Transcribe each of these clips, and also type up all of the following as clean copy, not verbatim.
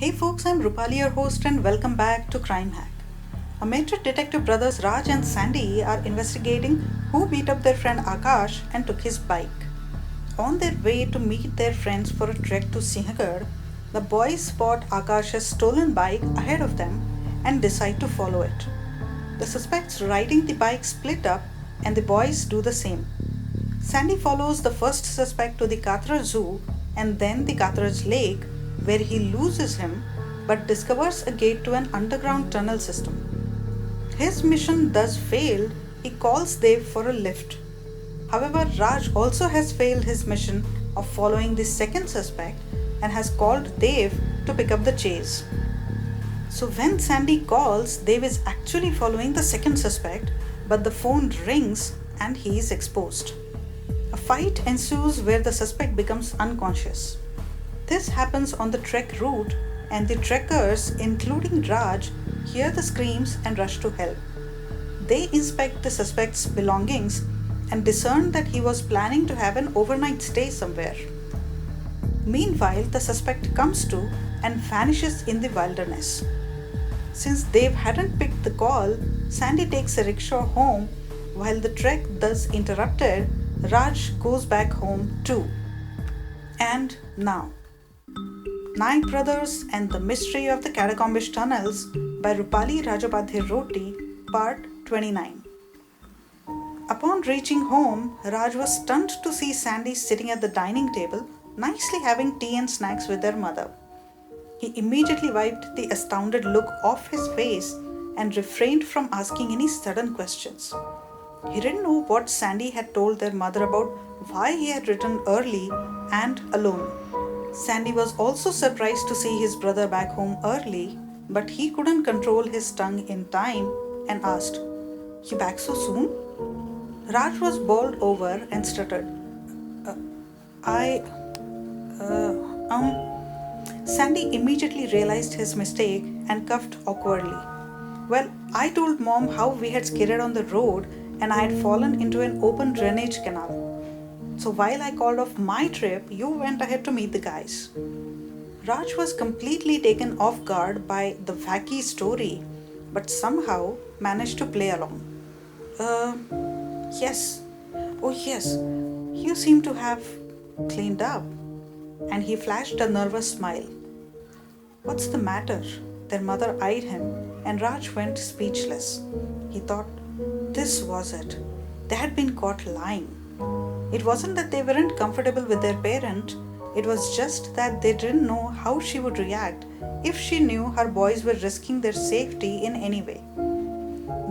Hey folks, I'm Rupali, your host, and welcome back to Crime Hack. Amateur detective brothers Raj and Sandy are investigating who beat up their friend Akash and took his bike. On their way to meet their friends for a trek to Sinhagad, the boys spot Akash's stolen bike ahead of them and decide to follow it. The suspects riding the bike split up, and the boys do the same. Sandy follows the first suspect to the Katra Zoo and then the Katraj Lake, where he loses him but discovers a gate to an underground tunnel system. His mission thus failed, he calls Dev for a lift. However, Raj also has failed his mission of following the second suspect and has called Dev to pick up the chase. So when Sandy calls, Dev is actually following the second suspect, but the phone rings and he is exposed. A fight ensues where the suspect becomes unconscious. This happens on the trek route, and the trekkers, including Raj, hear the screams and rush to help. They inspect the suspect's belongings and discern that he was planning to have an overnight stay somewhere. Meanwhile, the suspect comes to and vanishes in the wilderness. Since Dev hadn't picked the call, Sandy takes a rickshaw home. While the trek thus interrupted, Raj goes back home too. And now, Naik Brothers and the Mystery of the Catacombish Tunnels by Rupali Rajapadhe Roti, Part 29. Upon reaching home, Raj was stunned to see Sandy sitting at the dining table, nicely having tea and snacks with their mother. He immediately wiped the astounded look off his face and refrained from asking any sudden questions. He didn't know what Sandy had told their mother about why he had returned early and alone. Sandy was also surprised to see his brother back home early, but he couldn't control his tongue in time and asked, "You back so soon?" Raj was bowled over and stuttered, "Uh, I. Sandy immediately realized his mistake and coughed awkwardly. "Well, I told mom how we had skidded on the road and I had fallen into an open drainage canal. So while I called off my trip, you went ahead to meet the guys." Raj was completely taken off guard by the wacky story, but somehow managed to play along. Uh, yes. Oh, yes. You seem to have cleaned up. And he flashed a nervous smile. "What's the matter?" Their mother eyed him, and Raj went speechless. He thought, this was it. They had been caught lying. It wasn't that they weren't comfortable with their parent, it was just that they didn't know how she would react if she knew her boys were risking their safety in any way.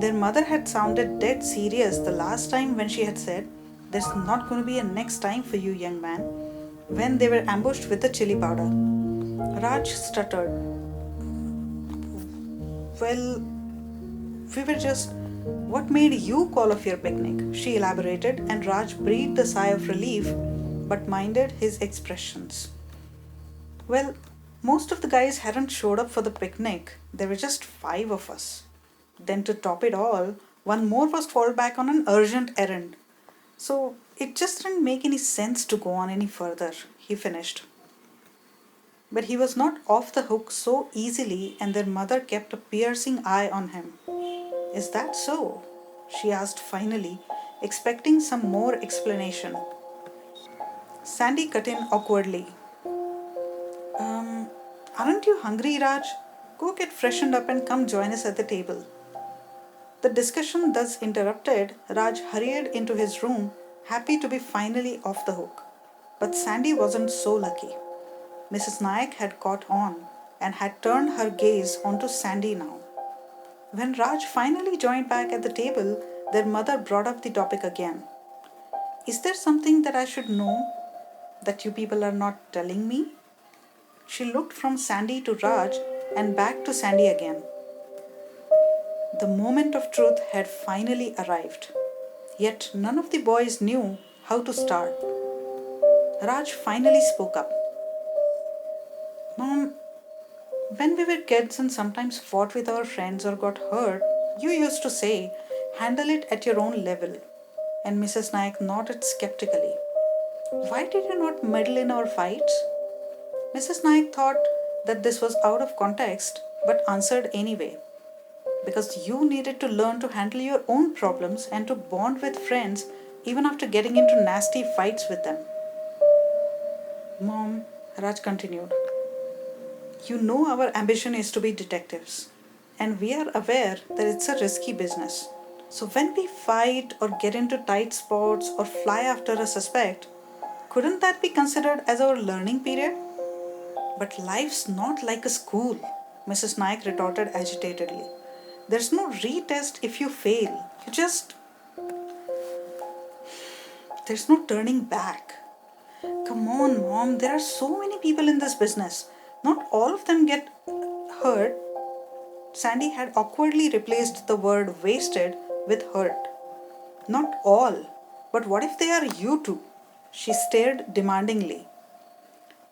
Their mother had sounded dead serious the last time when she had said, "There's not going to be a next time for you, young man," when they were ambushed with the chili powder. Raj stuttered, "Well, we were just. What made you call off your picnic?" she elaborated, and Raj breathed a sigh of relief but minded his expressions. "Well, most of the guys hadn't showed up for the picnic. There were just 5 of us. Then, to top it all, one more was called back on an urgent errand. So it just didn't make any sense to go on any further," he finished. But he was not off the hook so easily, and their mother kept a piercing eye on him. "Is that so?" she asked finally, expecting some more explanation. Sandy cut in awkwardly. Aren't you hungry, Raj? Go get freshened up and come join us at the table." The discussion thus interrupted, Raj hurried into his room, happy to be finally off the hook. But Sandy wasn't so lucky. Mrs. Nayak had caught on and had turned her gaze onto Sandy now. When Raj finally joined back at the table, their mother brought up the topic again. "Is there something that I should know that you people are not telling me?" She looked from Sandy to Raj and back to Sandy again. The moment of truth had finally arrived. Yet none of the boys knew how to start. Raj finally spoke up. "Mom, when we were kids and sometimes fought with our friends or got hurt, you used to say, 'Handle it at your own level.'" And Mrs. Nayak nodded skeptically. "Why did you not meddle in our fights?" Mrs. Nayak thought, that this was out of context but answered anyway. Because you needed to learn to handle your own problems and to bond with friends even after getting into nasty fights with them. Mom, Raj continued, you know our ambition is to be detectives, and we are aware that it's a risky business. So when we fight or get into tight spots or fly after a suspect, couldn't that be considered as our learning period? But life's not like a school, Mrs. Naik retorted agitatedly. There's no retest if you fail. There's no turning back. Come on, Mom, there are so many people in this business. Not all of them get hurt. Sandy had awkwardly replaced the word wasted with hurt. Not all. But what if they are you too? She stared demandingly.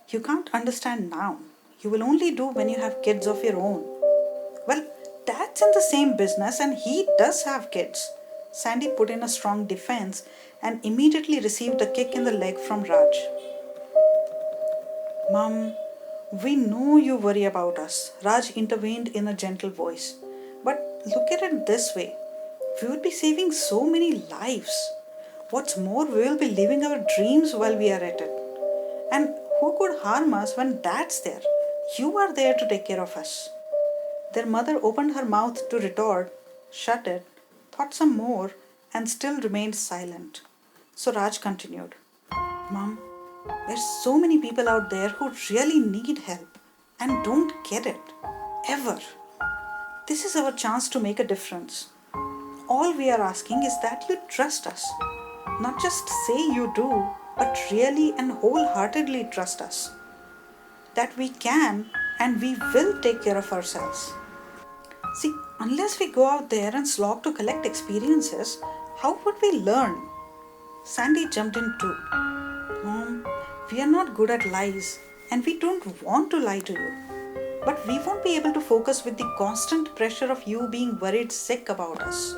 You can't understand now. You will only do when you have kids of your own. Well, Dad's in the same business and he does have kids. Sandy put in a strong defense and immediately received a kick in the leg from Raj. Mum, we know you worry about us, Raj intervened in a gentle voice. But look at it this way. We would be saving so many lives. What's more, we will be living our dreams while we are at it. And who could harm us when Dad's there? You are there to take care of us. Their mother opened her mouth to retort, shut it, thought some more, and still remained silent. So Raj continued, Mom, there's so many people out there who really need help and don't get it. Ever. This is our chance to make a difference. All we are asking is that you trust us. Not just say you do, but really and wholeheartedly trust us. That we can and we will take care of ourselves. See, unless we go out there and slog to collect experiences, how would we learn? Sandy jumped in too. Mom, we are not good at lies and we don't want to lie to you. But we won't be able to focus with the constant pressure of you being worried sick about us.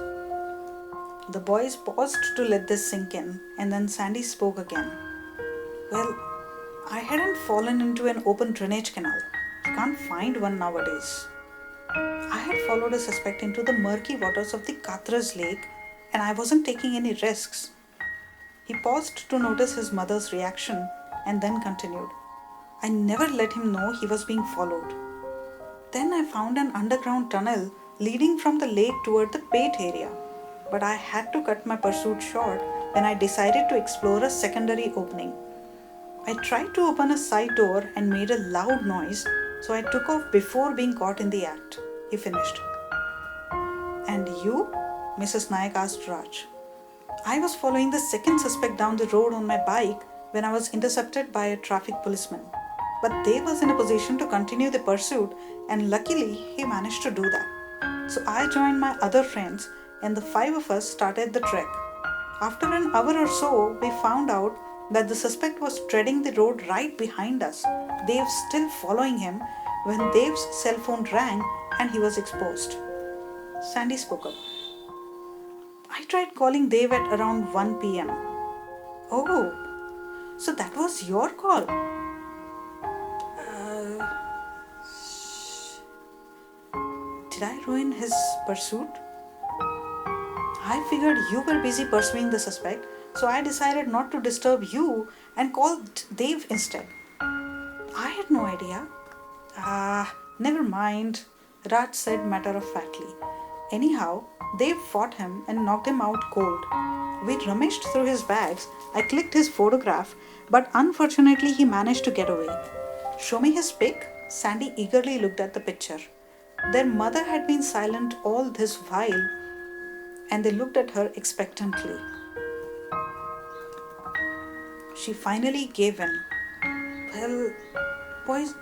The boys paused to let this sink in, and then Sandy spoke again. Well, I hadn't fallen into an open drainage canal. You can't find one nowadays. I had followed a suspect into the murky waters of the Katras lake, and I wasn't taking any risks. He paused to notice his mother's reaction and then continued. I never let him know he was being followed. Then I found an underground tunnel leading from the lake toward the Pate area. But I had to cut my pursuit short when I decided to explore a secondary opening. I tried to open a side door and made a loud noise, so I took off before being caught in the act. He finished. And you? Mrs. Naik asked Raj. I was following the second suspect down the road on my bike when I was intercepted by a traffic policeman. But Dev was in a position to continue the pursuit, and luckily he managed to do that. So I joined my other friends and the five of us started the trek. After an hour or so, we found out that the suspect was treading the road right behind us, Dev still following him, when Dev's cell phone rang and he was exposed. Sandy spoke up. I tried calling Dev at around 1 p.m. Oh, so that was your call? Did I ruin his pursuit? I figured you were busy pursuing the suspect, so I decided not to disturb you and called Dev instead. I had no idea. Never mind, Raj said matter-of-factly. Anyhow, Dev fought him and knocked him out cold. We rummaged through his bags. I clicked his photograph, but unfortunately he managed to get away. Show me his pic? Sandy eagerly looked at the picture. Their mother had been silent all this while, and they looked at her expectantly. She finally gave in. Well, boys,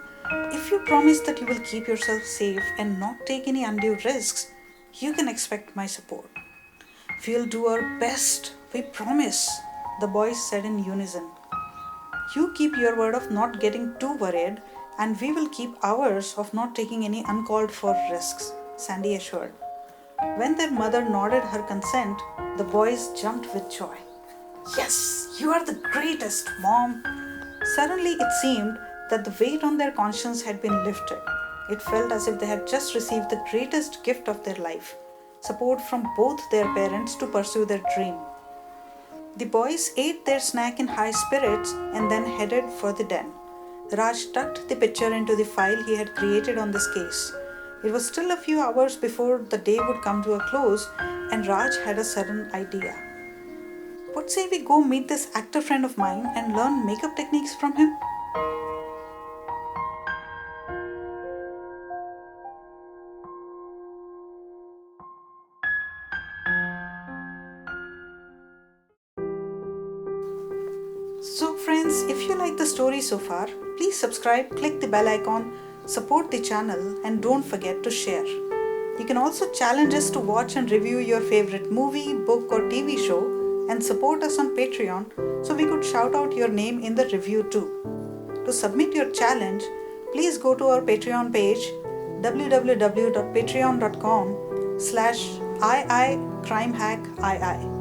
if you promise that you will keep yourself safe and not take any undue risks, you can expect my support. We'll do our best, we promise, the boys said in unison. You keep your word of not getting too worried, and we will keep ours of not taking any uncalled for risks, Sandy assured. When their mother nodded her consent, the boys jumped with joy. Yes, you are the greatest, Mom. Suddenly it seemed that the weight on their conscience had been lifted. It felt as if they had just received the greatest gift of their life, support from both their parents to pursue their dream. The boys ate their snack in high spirits and then headed for the den. Raj tucked the picture into the file he had created on this case. It was still a few hours before the day would come to a close, and Raj had a sudden idea. What say we go meet this actor friend of mine and learn makeup techniques from him? So friends, if you like the story so far, please subscribe, click the bell icon, support the channel, and don't forget to share. You can also challenge us to watch and review your favorite movie, book, or TV show and support us on Patreon so we could shout out your name in the review too. To submit your challenge, please go to our Patreon page www.patreon.com/iicrimehackiii.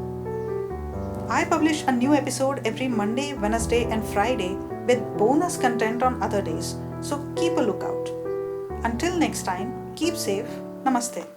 I publish a new episode every Monday, Wednesday, and Friday with bonus content on other days, so keep a lookout. Until next time, keep safe. Namaste.